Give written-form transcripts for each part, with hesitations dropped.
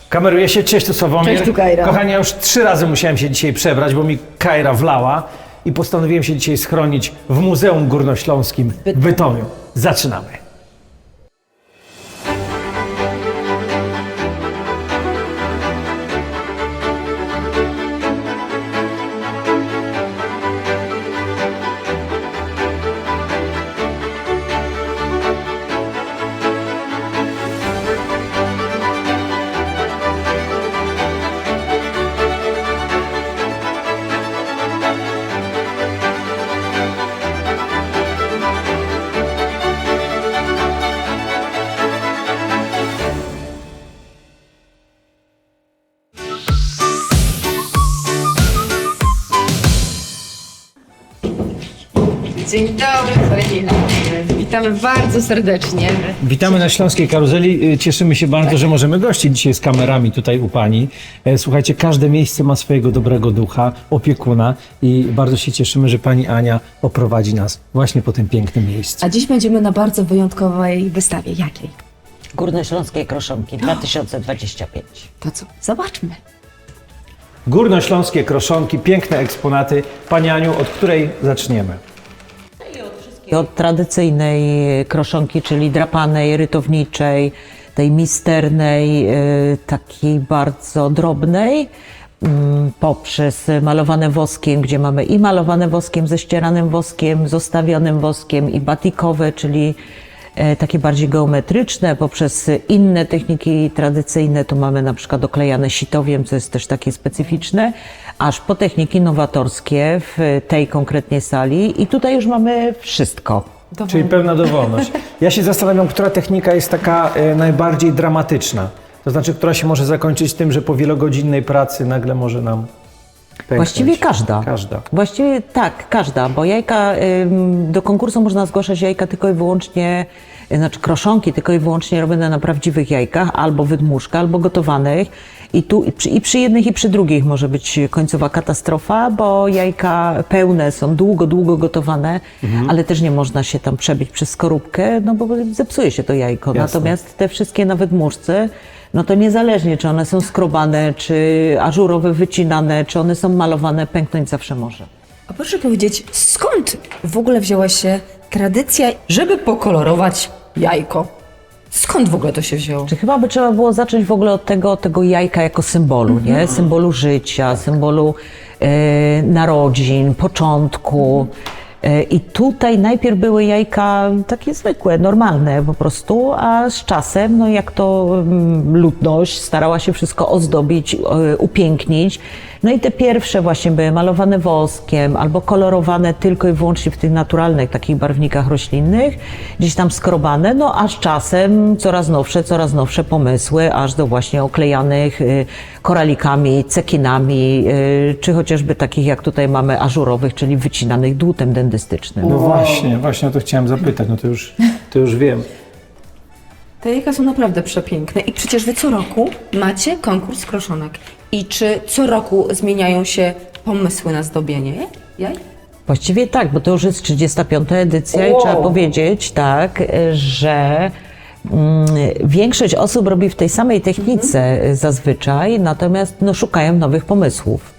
Kameruje się, cześć, tu Sławomir. Cześć, tu Kajra. Kochani, ja już 3 razy musiałem się dzisiaj przebrać, bo mi Kajra wlała i postanowiłem się dzisiaj schronić w Muzeum Górnośląskim w Bytomiu. Zaczynamy. Dzień dobry, Karolina. Witamy bardzo serdecznie. Witamy na Śląskiej Karuzeli. Cieszymy się bardzo, że możemy gościć dzisiaj z kamerami tutaj u Pani. Słuchajcie, każde miejsce ma swojego dobrego ducha, opiekuna i bardzo się cieszymy, że Pani Ania oprowadzi nas właśnie po tym pięknym miejscu. A dziś będziemy na bardzo wyjątkowej wystawie. Jakiej? Górnośląskiej Kroszonki 2025. To co? Zobaczmy. Górnośląskie kroszonki, piękne eksponaty. Pani Aniu, od której zaczniemy? Od tradycyjnej kroszonki, czyli drapanej, rytowniczej, tej misternej, takiej bardzo drobnej, poprzez malowane woskiem, gdzie mamy i malowane woskiem, ze ścieranym woskiem, zostawionym woskiem i batikowe, czyli takie bardziej geometryczne, poprzez inne techniki tradycyjne, tu mamy na przykład oklejane sitowiem, co jest też takie specyficzne, aż po techniki nowatorskie w tej konkretnej sali i tutaj już mamy wszystko. Czyli pełna dowolność. Ja się zastanawiam, która technika jest taka najbardziej dramatyczna. To znaczy, która się może zakończyć tym, że po wielogodzinnej pracy nagle może nam pęknąć. Właściwie każda. Każda. Właściwie tak, każda, bo jajka, do konkursu można zgłaszać jajka tylko i wyłącznie, znaczy kroszonki tylko i wyłącznie robione na prawdziwych jajkach, albo wydmuszka, albo gotowanych. I tu i przy jednych i przy drugich może być końcowa katastrofa, bo jajka pełne są długo gotowane, ale też nie można się tam przebić przez skorupkę, no bo zepsuje się to jajko. Jasne. Natomiast te wszystkie na wydmuszce, no to niezależnie czy one są skrobane, czy ażurowe wycinane, czy one są malowane, pęknąć zawsze może. A proszę powiedzieć, skąd w ogóle wzięła się tradycja, żeby pokolorować jajko? Skąd w ogóle to się wzięło? Czy chyba by trzeba było zacząć w ogóle od tego jajka jako symbolu, nie? Symbolu życia, symbolu narodzin, początku. I tutaj najpierw były jajka takie zwykłe, normalne po prostu, a z czasem, no jak to ludność starała się wszystko ozdobić, upięknić. No i te pierwsze właśnie były malowane woskiem albo kolorowane tylko i wyłącznie w tych naturalnych takich barwnikach roślinnych, gdzieś tam skrobane, no a z czasem coraz nowsze pomysły, aż do właśnie oklejanych koralikami, cekinami, czy chociażby takich jak tutaj mamy ażurowych, czyli wycinanych dłutem dentystycznym. No właśnie o to chciałem zapytać, no to już wiem. Te jajka są naprawdę przepiękne i przecież wy co roku macie konkurs kroszonek. I czy co roku zmieniają się pomysły na zdobienie jaj? Właściwie tak, bo to już jest 35. edycja i trzeba powiedzieć tak, że większość osób robi w tej samej technice zazwyczaj, natomiast no, szukają nowych pomysłów.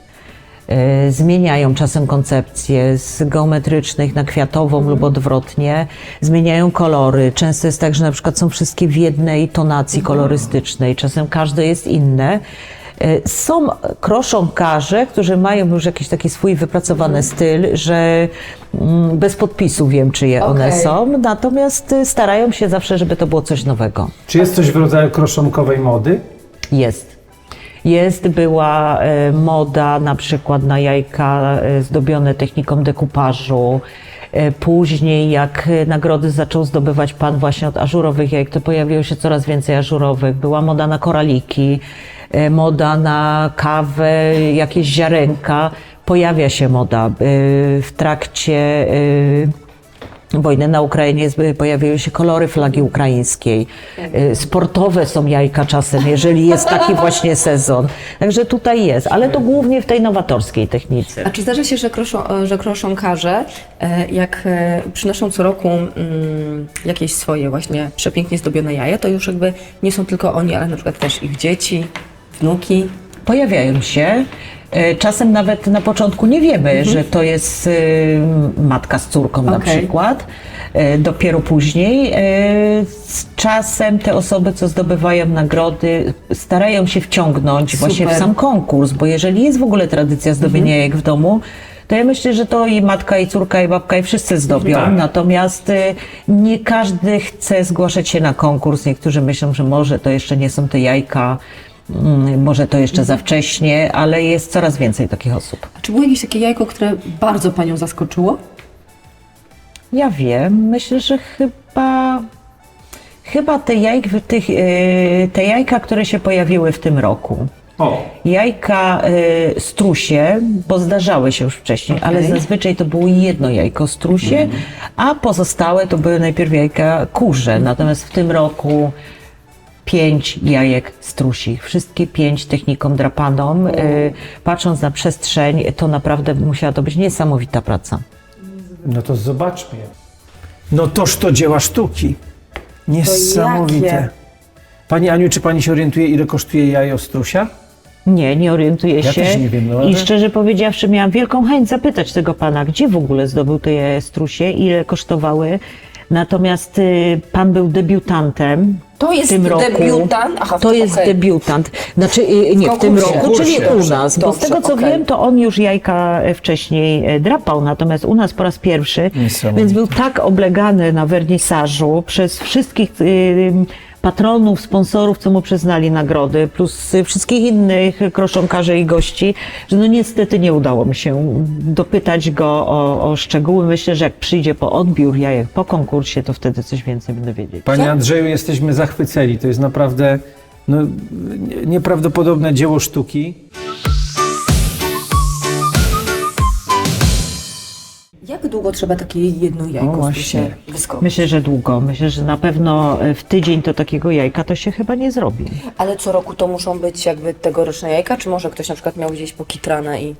Zmieniają czasem koncepcje z geometrycznych na kwiatową lub odwrotnie, zmieniają kolory. Często jest tak, że na przykład są wszystkie w jednej tonacji kolorystycznej, czasem każde jest inne. Są kroszonkarze, którzy mają już jakiś taki swój wypracowany styl, że bez podpisu wiem, czyje one są, natomiast starają się zawsze, żeby to było coś nowego. Czy jest coś w rodzaju kroszonkowej mody? Była moda na przykład na jajka zdobione techniką dekupażu. Później, jak nagrody zaczął zdobywać pan właśnie od ażurowych jajek, to pojawiło się coraz więcej ażurowych. Była moda na koraliki, moda na kawę, jakieś ziarenka. Pojawia się moda w trakcie wojny na Ukrainie pojawiły się kolory flagi ukraińskiej. Sportowe są jajka czasem, jeżeli jest taki właśnie sezon. Także tutaj jest, ale to głównie w tej nowatorskiej technice. A czy zdarza się, że kroszonkarze, jak przynoszą co roku jakieś swoje właśnie przepięknie zdobione jaja, to już jakby nie są tylko oni, ale na przykład też ich dzieci? wnuki? Pojawiają się. Czasem nawet na początku nie wiemy, że to jest matka z córką na Okej. przykład. Dopiero później. Z czasem te osoby, co zdobywają nagrody, starają się wciągnąć właśnie w Super. sam konkurs, bo jeżeli jest w ogóle tradycja zdobienia jajek w domu, to ja myślę, że to i matka, i córka, i babka, i wszyscy zdobią. Tak. Natomiast nie każdy chce zgłaszać się na konkurs. Niektórzy myślą, że może to jeszcze nie są te jajka, może to jeszcze za wcześnie, ale jest coraz więcej takich osób. A czy było jakieś takie jajko, które bardzo Panią zaskoczyło? Ja wiem, myślę, że chyba te jajka, które się pojawiły w tym roku. O, Jajka strusie, bo zdarzały się już wcześniej, ale zazwyczaj to było jedno jajko strusie, a pozostałe to były najpierw jajka kurze. Natomiast w tym roku 5 jajek strusich, wszystkie 5 techniką drapaną. Patrząc na przestrzeń, to naprawdę musiała to być niesamowita praca. no to zobaczmy. No toż to dzieła sztuki. Niesamowite. jakie? Pani Aniu, czy pani się orientuje, ile kosztuje jajo strusia? Nie orientuję Ja się. też nie wiem, no ale- I szczerze powiedziawszy, miałam wielką chęć zapytać tego pana, gdzie w ogóle zdobył te strusie, ile kosztowały. Natomiast pan był debiutantem. To jest w tym roku. debiutant? Aha, To jest okej. debiutant. Znaczy, nie, w tym konkursie. roku, czyli Konkursie. u nas. Bo z Dobrze, tego co okej. wiem, to on już jajka wcześniej drapał, natomiast u nas po raz pierwszy. Niesamowite. Więc był tak oblegany na wernisażu przez wszystkich patronów, sponsorów, co mu przyznali nagrody, plus wszystkich innych kroszonkarzy i gości, że no niestety nie udało mi się dopytać go o szczegóły. Myślę, że jak przyjdzie po odbiór jajek po konkursie, to wtedy coś więcej będę wiedzieć. Panie Andrzeju, jesteśmy zachwyceni. To jest naprawdę nieprawdopodobne dzieło sztuki. Jak długo trzeba takie jedno jajko właśnie. się wyskoczyć? Myślę, że długo. Myślę, że na pewno w tydzień to takiego jajka to się chyba nie zrobi. Ale co roku to muszą być jakby tegoroczne jajka, czy może ktoś na przykład miał gdzieś pokitrane i...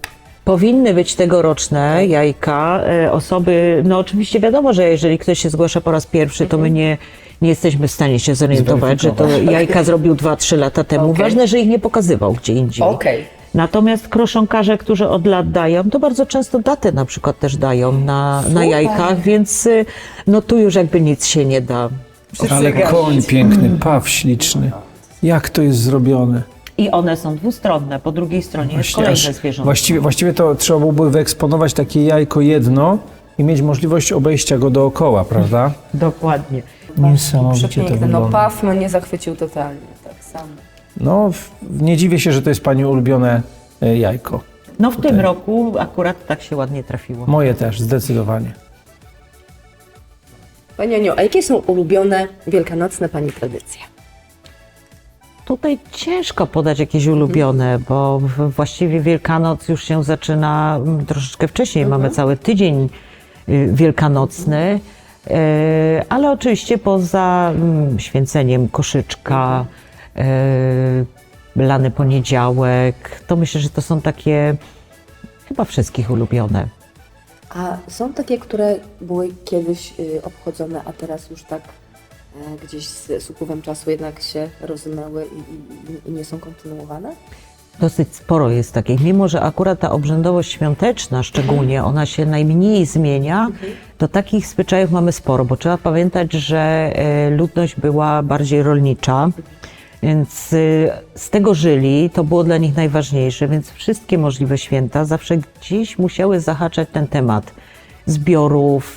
Powinny być tegoroczne jajka. Osoby, no oczywiście wiadomo, że jeżeli ktoś się zgłasza po raz pierwszy, to my nie jesteśmy w stanie się zorientować, że to jajka zrobił 2-3 lata temu. Okej. Ważne, że ich nie pokazywał gdzie indziej. Okej. Natomiast kroszonkarze, którzy od lat dają, to bardzo często datę na przykład też dają na jajkach, więc no tu już jakby nic się nie da. Ale koń piękny, paw śliczny. Jak to jest zrobione? I one są dwustronne, po drugiej stronie jest kolejne zwierzątko. Właściwie to trzeba byłoby wyeksponować takie jajko jedno i mieć możliwość obejścia go dookoła, prawda? Dokładnie. Niesamowicie to Przepiękne. No wygląda. Paw mnie zachwycił totalnie, tak samo. No, nie dziwię się, że to jest pani ulubione jajko. No w tym roku akurat tak się ładnie trafiło. Moje też, zdecydowanie. Pani Aniu, a jakie są ulubione wielkanocne Pani tradycje? Tutaj ciężko podać jakieś ulubione, bo właściwie Wielkanoc już się zaczyna troszeczkę wcześniej. Mamy cały tydzień wielkanocny, ale oczywiście poza święceniem koszyczka, lany poniedziałek, to myślę, że to są takie chyba wszystkich ulubione. A są takie, które były kiedyś obchodzone, a teraz już tak gdzieś z upływem czasu jednak się rozmyły i nie są kontynuowane? Dosyć sporo jest takich, mimo że akurat ta obrzędowość świąteczna szczególnie, ona się najmniej zmienia, to takich zwyczajów mamy sporo, bo trzeba pamiętać, że ludność była bardziej rolnicza, więc z tego żyli, to było dla nich najważniejsze, więc wszystkie możliwe święta zawsze gdzieś musiały zahaczać ten temat zbiorów,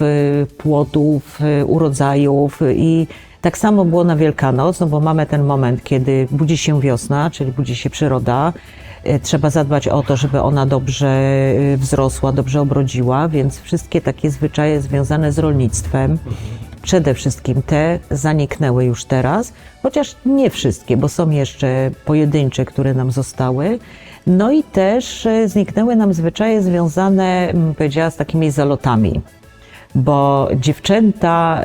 płodów, urodzajów i tak samo było na Wielkanoc, no bo mamy ten moment, kiedy budzi się wiosna, czyli budzi się przyroda. Trzeba zadbać o to, żeby ona dobrze wzrosła, dobrze obrodziła, więc wszystkie takie zwyczaje związane z rolnictwem, przede wszystkim te zaniknęły już teraz, chociaż nie wszystkie, bo są jeszcze pojedyncze, które nam zostały. No i też zniknęły nam zwyczaje związane, powiedziała, z takimi zalotami, bo dziewczęta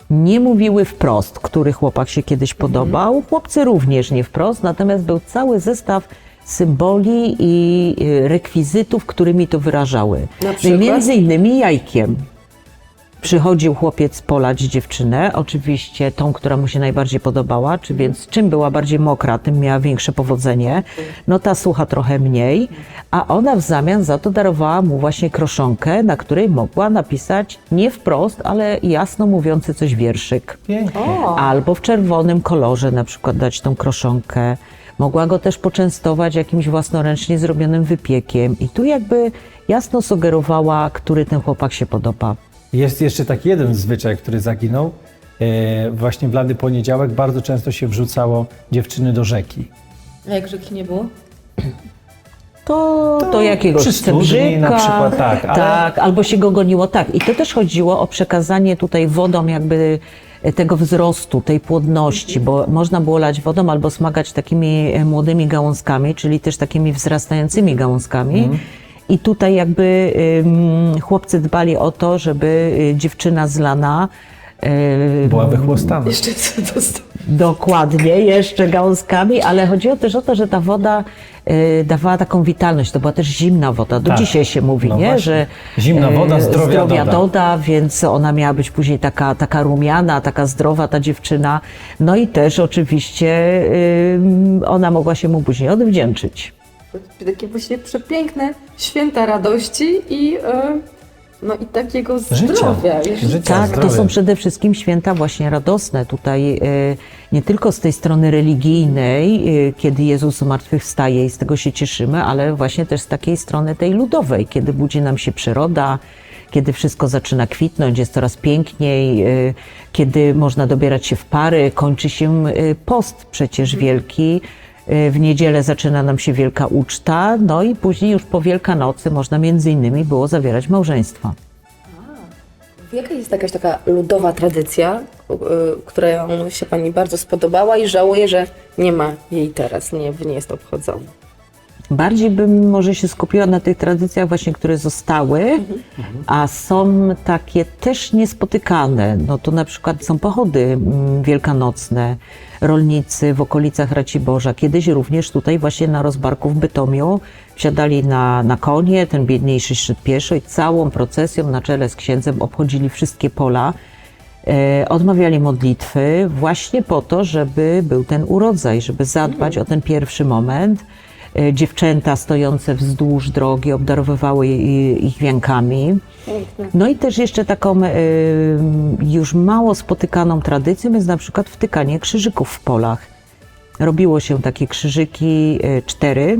nie mówiły wprost, który chłopak się kiedyś podobał. Chłopcy również nie wprost, natomiast był cały zestaw symboli i rekwizytów, którymi to wyrażały. Na przykład? Między innymi jajkiem. Przychodził chłopiec polać dziewczynę, oczywiście tą, która mu się najbardziej podobała, czy więc czym była bardziej mokra, tym miała większe powodzenie. No ta sucha trochę mniej, a ona w zamian za to darowała mu właśnie kroszonkę, na której mogła napisać nie wprost, ale jasno mówiący coś wierszyk. Pięknie. Albo w czerwonym kolorze na przykład dać tą kroszonkę. Mogła go też poczęstować jakimś własnoręcznie zrobionym wypiekiem i tu jakby jasno sugerowała, który ten chłopak się podoba. Jest jeszcze taki jeden zwyczaj, który zaginął. Właśnie w Lady Poniedziałek bardzo często się wrzucało dziewczyny do rzeki. A jak rzeki nie było? To jakiegoś przy studni cebrzyka, na przykład, tak, ale- tak, albo się go goniło, tak. I to też chodziło o przekazanie tutaj wodą jakby tego wzrostu, tej płodności, bo można było lać wodą albo smagać takimi młodymi gałązkami, czyli też takimi wzrastającymi gałązkami. I tutaj jakby chłopcy dbali o to, żeby dziewczyna zlana Była wychłostana. Jeszcze co dostał? dokładnie, jeszcze gałązkami, ale chodziło też o to, że ta woda dawała taką witalność. To była też zimna woda. Do Tak. dzisiaj się mówi, No nie? właśnie. Że Zimna woda zdrowia doda, więc ona miała być później taka rumiana, taka zdrowa ta dziewczyna. No i też oczywiście ona mogła się mu później odwdzięczyć. Takie właśnie przepiękne święta radości i, no i takiego Życia. zdrowia. Życia. Tak, to zdrowie. są przede wszystkim święta właśnie radosne. Tutaj nie tylko z tej strony religijnej, kiedy Jezus zmartwychwstaje i z tego się cieszymy, ale właśnie też z takiej strony tej ludowej, kiedy budzi nam się przyroda, kiedy wszystko zaczyna kwitnąć, jest coraz piękniej, kiedy można dobierać się w pary, kończy się post przecież wielki. W niedzielę zaczyna nam się wielka uczta, no i później już po Wielkanocy można między innymi było zawierać małżeństwa. Jaka jest jakaś taka ludowa tradycja, która się Pani bardzo spodobała i żałuje, że nie ma jej teraz, nie jest obchodzona? Bardziej bym może się skupiła na tych tradycjach właśnie, które zostały, a są takie też niespotykane. No to na przykład są pochody wielkanocne, rolnicy w okolicach Raciborza. Kiedyś również tutaj właśnie na rozbarku w Bytomiu wsiadali na konie, ten biedniejszy szedł pieszo i całą procesją na czele z księdzem obchodzili wszystkie pola. Odmawiali modlitwy właśnie po to, żeby był ten urodzaj, żeby zadbać o ten pierwszy moment. Dziewczęta stojące wzdłuż drogi obdarowywały ich wiankami. No i też jeszcze taką już mało spotykaną tradycją jest na przykład wtykanie krzyżyków w polach. Robiło się takie krzyżyki 4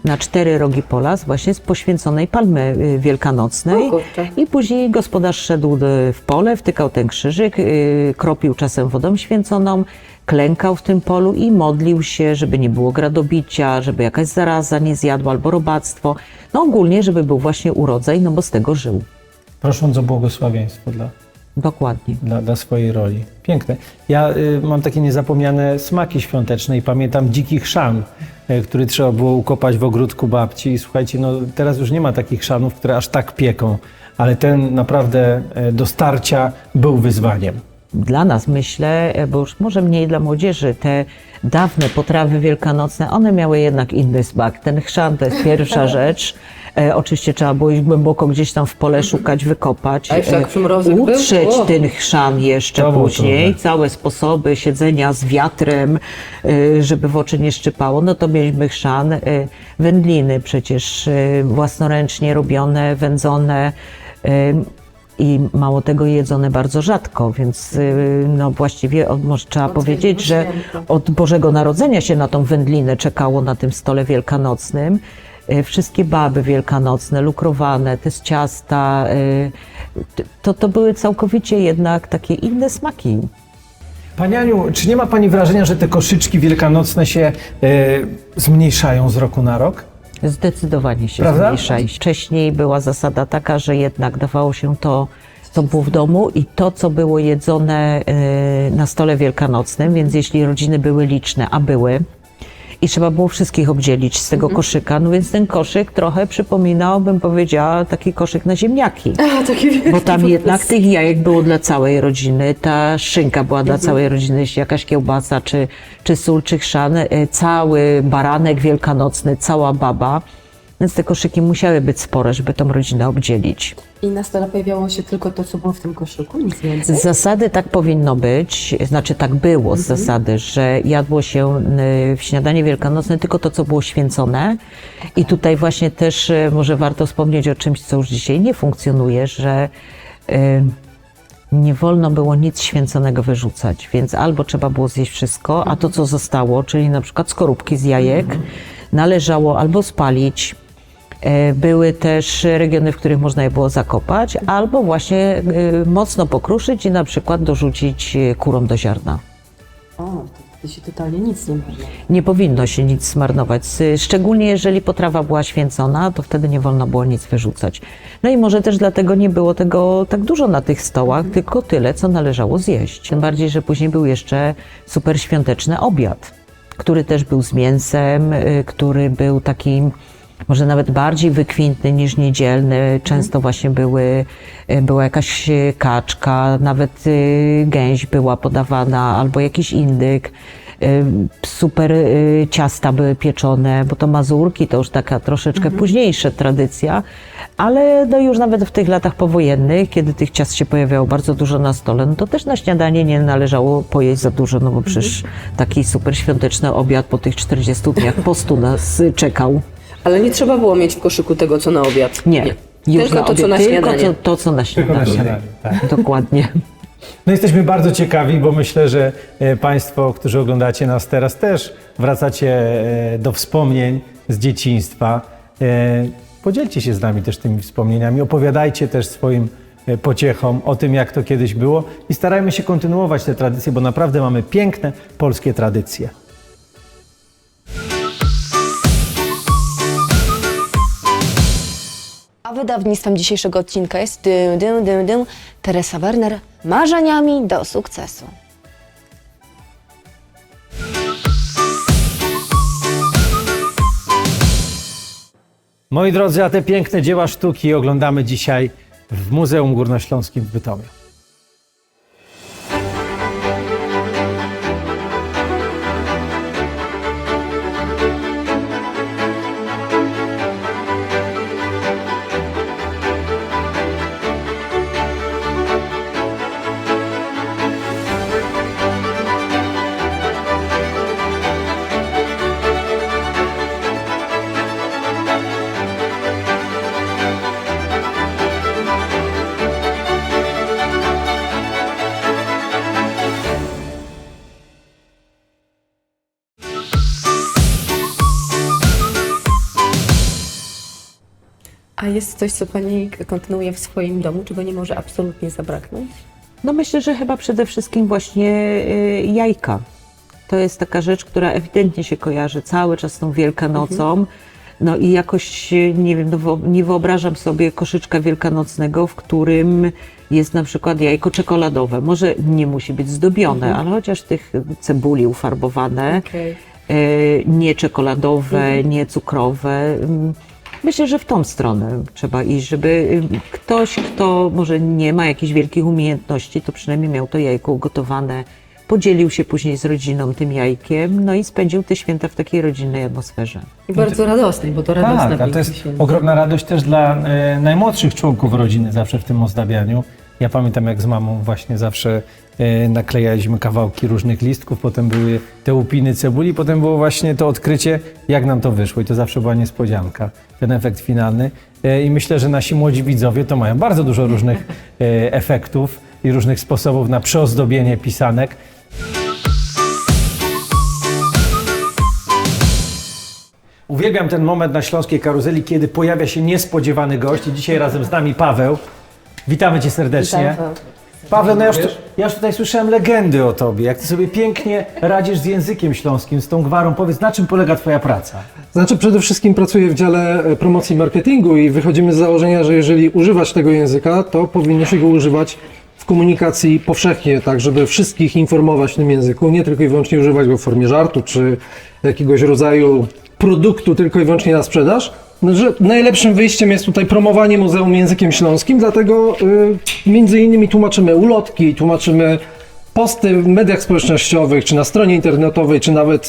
na 4 rogi pola właśnie z poświęconej palmy wielkanocnej. O kurczę. I później gospodarz szedł w pole, wtykał ten krzyżyk, kropił czasem wodą święconą, klękał w tym polu i modlił się, żeby nie było gradobicia, żeby jakaś zaraza nie zjadła albo robactwo. No ogólnie, żeby był właśnie urodzaj, no bo z tego żył. Prosząc o błogosławieństwo Dokładnie. dla swojej roli. Piękne. Ja mam takie niezapomniane smaki świąteczne i pamiętam dziki chrzan, który trzeba było ukopać w ogródku babci. I słuchajcie, no teraz już nie ma takich chrzanów, które aż tak pieką, ale ten naprawdę do starcia był wyzwaniem. Dla nas, myślę, bo już może mniej dla młodzieży, te dawne potrawy wielkanocne, one miały jednak inny smak. Ten chrzan to jest pierwsza rzecz. Oczywiście trzeba było iść głęboko gdzieś tam w pole szukać, wykopać. A jeszcze jak przymrozek był? Utrzeć O! ten chrzan jeszcze To było później. trudne. Całe sposoby siedzenia z wiatrem, żeby w oczy nie szczypało. No to mieliśmy chrzan. Wędliny przecież własnoręcznie robione, wędzone. I mało tego jedzone bardzo rzadko, więc no właściwie może trzeba powiedzieć, że od Bożego Narodzenia się na tą wędlinę czekało na tym stole wielkanocnym. Wszystkie baby wielkanocne, lukrowane, te z ciasta, to były całkowicie jednak takie inne smaki. Pani Aniu, czy nie ma Pani wrażenia, że te koszyczki wielkanocne się zmniejszają z roku na rok? Zdecydowanie się Prawda? zmniejsza. Wcześniej była zasada taka, że jednak dawało się to, co było w domu i to, co było jedzone na stole wielkanocnym, więc jeśli rodziny były liczne, a były, i trzeba było wszystkich obdzielić z tego koszyka, no więc ten koszyk trochę przypominał, bym powiedziała, taki koszyk na ziemniaki. A, taki wielki Bo tam podpis. jednak tych jajek było dla całej rodziny, ta szynka była dla całej rodziny, jeśli jakaś kiełbasa, czy sól, czy chrzan, cały baranek wielkanocny, cała baba. więc te koszyki musiały być spore, żeby tą rodzinę obdzielić. I na stole pojawiało się tylko to, co było w tym koszyku, nic więcej? Z zasady tak powinno być, znaczy tak było z zasady, że jadło się w śniadanie wielkanocne tylko to, co było święcone. I tutaj właśnie też może warto wspomnieć o czymś, co już dzisiaj nie funkcjonuje, że nie wolno było nic święconego wyrzucać, więc albo trzeba było zjeść wszystko, a to, co zostało, czyli na przykład skorupki z jajek, należało albo spalić. Były też regiony, w których można je było zakopać, albo właśnie mocno pokruszyć i na przykład dorzucić kurom do ziarna. O, to się totalnie nic nie marno. Nie powinno się nic zmarnować, szczególnie jeżeli potrawa była święcona, to wtedy nie wolno było nic wyrzucać. No i może też dlatego nie było tego tak dużo na tych stołach, tylko tyle, co należało zjeść. Tym bardziej, że później był jeszcze super świąteczny obiad, który też był z mięsem, który był takim może nawet bardziej wykwintny niż niedzielny. Często właśnie była jakaś kaczka, nawet gęś była podawana, albo jakiś indyk. Super ciasta były pieczone, bo to mazurki to już taka troszeczkę późniejsza tradycja, ale no już nawet w tych latach powojennych, kiedy tych ciast się pojawiało bardzo dużo na stole, no to też na śniadanie nie należało pojeść za dużo, no bo przecież taki super świąteczny obiad po tych 40 dniach postu nas czekał. Ale nie trzeba było mieć w koszyku tego, co na obiad. Nie. Już Tylko na to, co obiad, na śniadanie. Tylko to, co na Tylko na śniadanie. śniadanie, tak. Dokładnie. No jesteśmy bardzo ciekawi, bo myślę, że Państwo, którzy oglądacie nas teraz, też wracacie do wspomnień z dzieciństwa. Podzielcie się z nami też tymi wspomnieniami, opowiadajcie też swoim pociechom o tym, jak to kiedyś było i starajmy się kontynuować te tradycje, bo naprawdę mamy piękne polskie tradycje. A wydawnictwem dzisiejszego odcinka jest Teresa Werner, Marzeniami do sukcesu. Moi drodzy, a te piękne dzieła sztuki oglądamy dzisiaj w Muzeum Górnośląskim w Bytomiu. A jest coś, co Pani kontynuuje w swoim domu, czego nie może absolutnie zabraknąć? No myślę, że chyba przede wszystkim właśnie jajka. To jest taka rzecz, która ewidentnie się kojarzy cały czas z tą Wielkanocą. No i jakoś, nie wiem, nie wyobrażam sobie koszyczka wielkanocnego, w którym jest na przykład jajko czekoladowe. Może nie musi być zdobione, ale chociaż tych cebuli ufarbowane, nie czekoladowe, nie cukrowe. Myślę, że w tą stronę trzeba iść, żeby ktoś, kto może nie ma jakichś wielkich umiejętności, to przynajmniej miał to jajko ugotowane, podzielił się później z rodziną tym jajkiem, no i spędził te święta w takiej rodzinnej atmosferze. I bardzo radosnej, bo to radosne. Tak, a to jest ogromna radość też dla najmłodszych członków rodziny zawsze w tym ozdabianiu. Ja pamiętam, jak z mamą właśnie zawsze naklejaliśmy kawałki różnych listków, potem były te łupiny cebuli, potem było właśnie to odkrycie, jak nam to wyszło i to zawsze była niespodzianka, ten efekt finalny. I myślę, że nasi młodzi widzowie to mają bardzo dużo różnych efektów i różnych sposobów na przyozdobienie pisanek. Uwielbiam ten moment na Śląskiej Karuzeli, kiedy pojawia się niespodziewany gość i dzisiaj razem z nami Paweł. Witamy Cię serdecznie. Paweł, no ja już tutaj słyszałem legendy o Tobie, jak Ty sobie pięknie radzisz z językiem śląskim, z tą gwarą. Powiedz, na czym polega Twoja praca? Znaczy, przede wszystkim pracuję w dziale promocji i marketingu i wychodzimy z założenia, że jeżeli używać tego języka, to powinno się go używać w komunikacji powszechnie, tak żeby wszystkich informować w tym języku, nie tylko i wyłącznie używać go w formie żartu czy jakiegoś rodzaju produktu tylko i wyłącznie na sprzedaż. No, że najlepszym wyjściem jest tutaj promowanie muzeum językiem śląskim, dlatego między innymi tłumaczymy ulotki, tłumaczymy posty w mediach społecznościowych, czy na stronie internetowej, czy nawet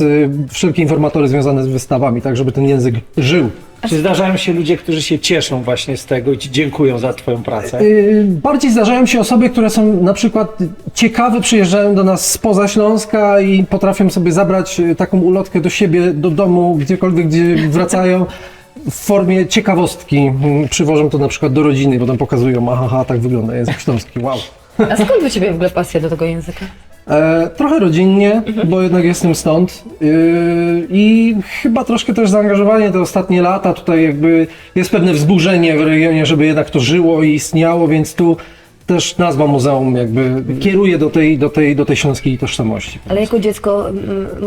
wszelkie informatory związane z wystawami, tak żeby ten język żył Czy zdarzają się ludzie, którzy się cieszą właśnie z tego i ci dziękują za twoją pracę? Bardziej zdarzają się osoby, które są na przykład ciekawe, przyjeżdżają do nas spoza Śląska i potrafią sobie zabrać taką ulotkę do siebie, do domu, gdziekolwiek, gdzie wracają. W formie ciekawostki. Przywożą to na przykład do rodziny, potem pokazują, aha, tak wygląda język śląski, wow. A skąd u Ciebie w ogóle pasja do tego języka? Trochę rodzinnie, bo jednak jestem stąd i chyba troszkę też zaangażowanie te ostatnie lata, tutaj jakby jest pewne wzburzenie w regionie, żeby jednak to żyło i istniało, więc tu też nazwa muzeum jakby kieruje do tej śląskiej tożsamości. Ale jako dziecko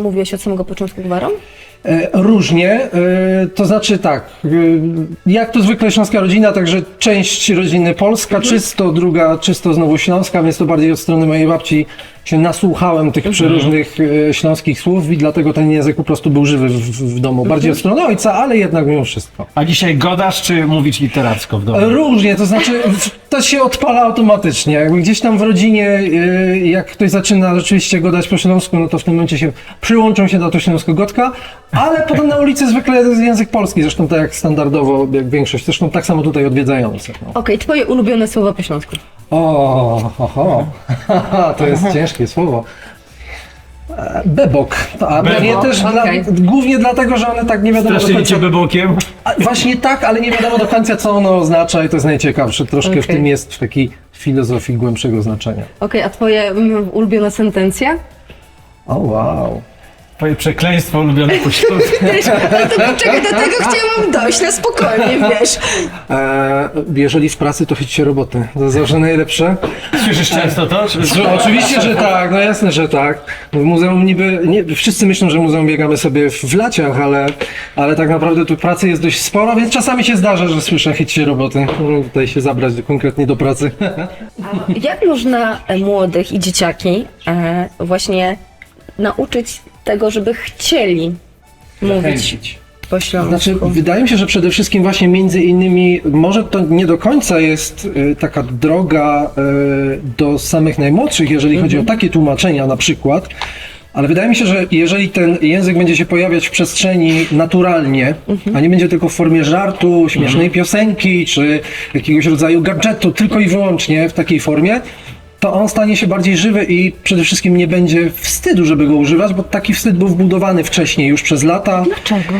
mówiłeś od samego początku gwarą? Różnie, to znaczy tak, jak to zwykle śląska rodzina, także część rodziny polska czysto, druga czysto znowu śląska, więc to bardziej od strony mojej babci się nasłuchałem tych przeróżnych śląskich słów i dlatego ten język po prostu był żywy w domu. Bardziej od strony ojca, ale jednak mimo wszystko. A dzisiaj godasz, czy mówić literacko w domu? Różnie, to znaczy to się odpala automatycznie. Jakby gdzieś tam w rodzinie, jak ktoś zaczyna rzeczywiście godać po śląsku, no to w tym momencie się przyłączą się do to śląsko-gotka, ale potem na ulicy zwykle jest język polski, zresztą tak jak standardowo, jak większość, zresztą tak samo tutaj odwiedzający. No. Okej, Twoje ulubione słowo po śląsku. To jest ciężkie słowo. Bebok. A pewnie też okej. głównie dlatego, że one tak nie wiadomo do Straszyli cię końca. bebokiem? Właśnie tak, ale nie wiadomo do końca, co ono oznacza i to jest najciekawsze. Troszkę w Okej. tym jest w takiej filozofii głębszego znaczenia. Okej, a Twoje ulubiona sentencja? O wow. Twoje przekleństwo ulubione po śląsku. Poczekaj, do tego chciałam dojść na spokojnie, wiesz. Jeżeli w pracy, to chyćcie roboty. To zawsze najlepsze. Słyszysz często to? Oczywiście, że tak, no jasne, że tak. W muzeum niby, nie, wszyscy myślą, że w muzeum biegamy sobie w laciach, ale tak naprawdę tu pracy jest dość sporo, więc czasami się zdarza, że słyszę chyćcie roboty. Muszę tutaj się zabrać konkretnie do pracy. Jak można młodych i dzieciaki właśnie nauczyć tego, żeby chcieli mówić po śląsku? Znaczy, wydaje mi się, że przede wszystkim właśnie między innymi, może to nie do końca jest taka droga do samych najmłodszych, jeżeli chodzi o takie tłumaczenia na przykład, ale wydaje mi się, że jeżeli ten język będzie się pojawiać w przestrzeni naturalnie, a nie będzie tylko w formie żartu, śmiesznej piosenki, czy jakiegoś rodzaju gadżetu, tylko i wyłącznie w takiej formie, to on stanie się bardziej żywy i przede wszystkim nie będzie wstydu, żeby go używać, bo taki wstyd był wbudowany wcześniej już przez lata. Dlaczego?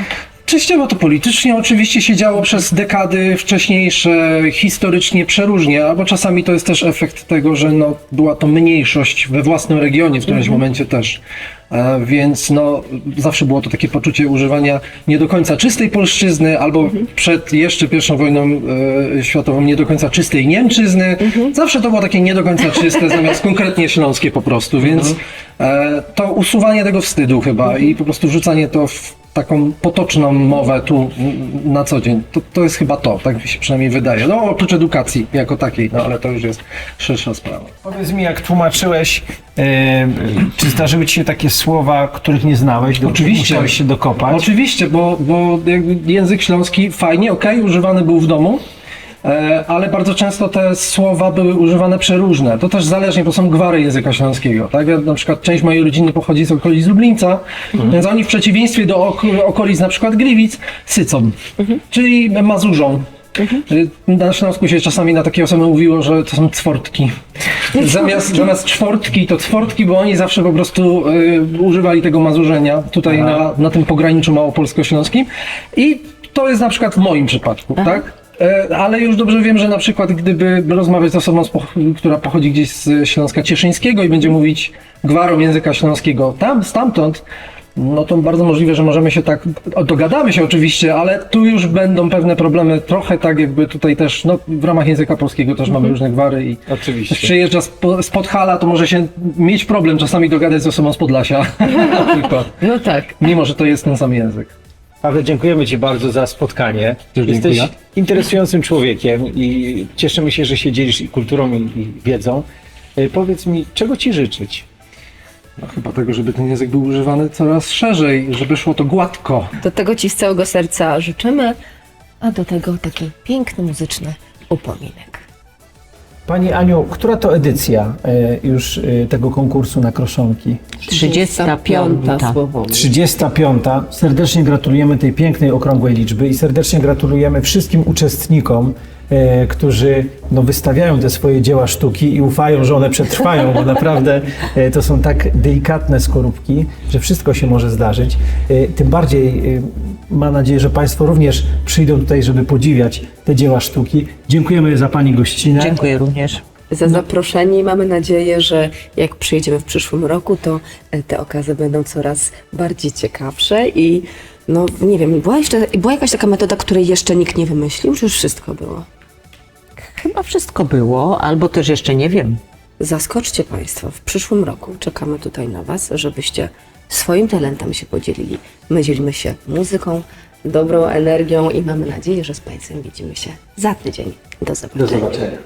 Częściowo to politycznie oczywiście się działo przez dekady wcześniejsze, historycznie przeróżnie, albo czasami to jest też efekt tego, że no, była to mniejszość we własnym regionie w którymś momencie też. Więc no, zawsze było to takie poczucie używania nie do końca czystej polszczyzny, albo przed jeszcze I wojną światową nie do końca czystej niemczyzny. Zawsze to było takie nie do końca czyste, zamiast konkretnie śląskie po prostu, więc to usuwanie tego wstydu chyba i po prostu wrzucanie to w taką potoczną mowę tu na co dzień. To jest chyba to, tak mi się przynajmniej wydaje. No oprócz edukacji jako takiej, no ale to już jest szersza sprawa. Powiedz mi, jak tłumaczyłeś, czy zdarzyły ci się takie słowa, których nie znałeś, do których Oczywiście. musiałeś się dokopać? Oczywiście, bo jakby język śląski fajnie, okej, używany był w domu, ale bardzo często te słowa były używane przeróżne. To też zależnie, bo są gwary języka śląskiego. Tak? Ja, na przykład część mojej rodziny pochodzi z okolic Lublińca, więc oni w przeciwieństwie do okolic na przykład Gliwic sycą, czyli mazurzą. Na Śląsku się czasami na takie osoby mówiło, że to są cwortki. Zamiast czwortki to cwortki, bo oni zawsze po prostu używali tego mazurzenia tutaj na tym pograniczu małopolsko-śląskim. I to jest na przykład w moim przypadku, tak? Ale już dobrze wiem, że na przykład gdyby rozmawiać z osobą, która pochodzi gdzieś z Śląska Cieszyńskiego i będzie mówić gwarą języka śląskiego stamtąd, no to bardzo możliwe, że możemy się tak, dogadamy się oczywiście, ale tu już będą pewne problemy, trochę tak jakby tutaj też, no w ramach języka polskiego też mamy różne gwary i Oczywiście. ktoś przyjeżdża z Podhala, to może się mieć problem czasami dogadać z osobą z Podlasia na przykład, No tak. mimo że to jest ten sam język. Paweł, dziękujemy ci bardzo za spotkanie. Też Jesteś dziękuję. interesującym człowiekiem i cieszymy się, że się dzielisz i kulturą i wiedzą. Powiedz mi, czego ci życzyć? No, chyba tego, żeby ten język był używany coraz szerzej, żeby szło to gładko. Do tego Ci z całego serca życzymy, a do tego taki piękny muzyczny upominek. Pani Aniu, która to edycja już tego konkursu na kroszonki? 35. słowo. 35. Serdecznie gratulujemy tej pięknej, okrągłej liczby i serdecznie gratulujemy wszystkim uczestnikom, którzy wystawiają te swoje dzieła sztuki i ufają, że one przetrwają, bo naprawdę to są tak delikatne skorupki, że wszystko się może zdarzyć. Tym bardziej mam nadzieję, że Państwo również przyjdą tutaj, żeby podziwiać te dzieła sztuki. Dziękujemy za Pani gościnę. Dziękuję również. Za zaproszenie i mamy nadzieję, że jak przyjedziemy w przyszłym roku, to te okazy będą coraz bardziej ciekawsze i nie wiem, była jakaś taka metoda, której jeszcze nikt nie wymyślił, czy już wszystko było? Chyba wszystko było, albo też jeszcze nie wiem. Zaskoczcie Państwo, w przyszłym roku czekamy tutaj na Was, żebyście swoim talentem się podzielili. My dzielimy się muzyką, dobrą energią i mamy nadzieję, że z Państwem widzimy się za tydzień. Do zobaczenia. Do zobaczenia.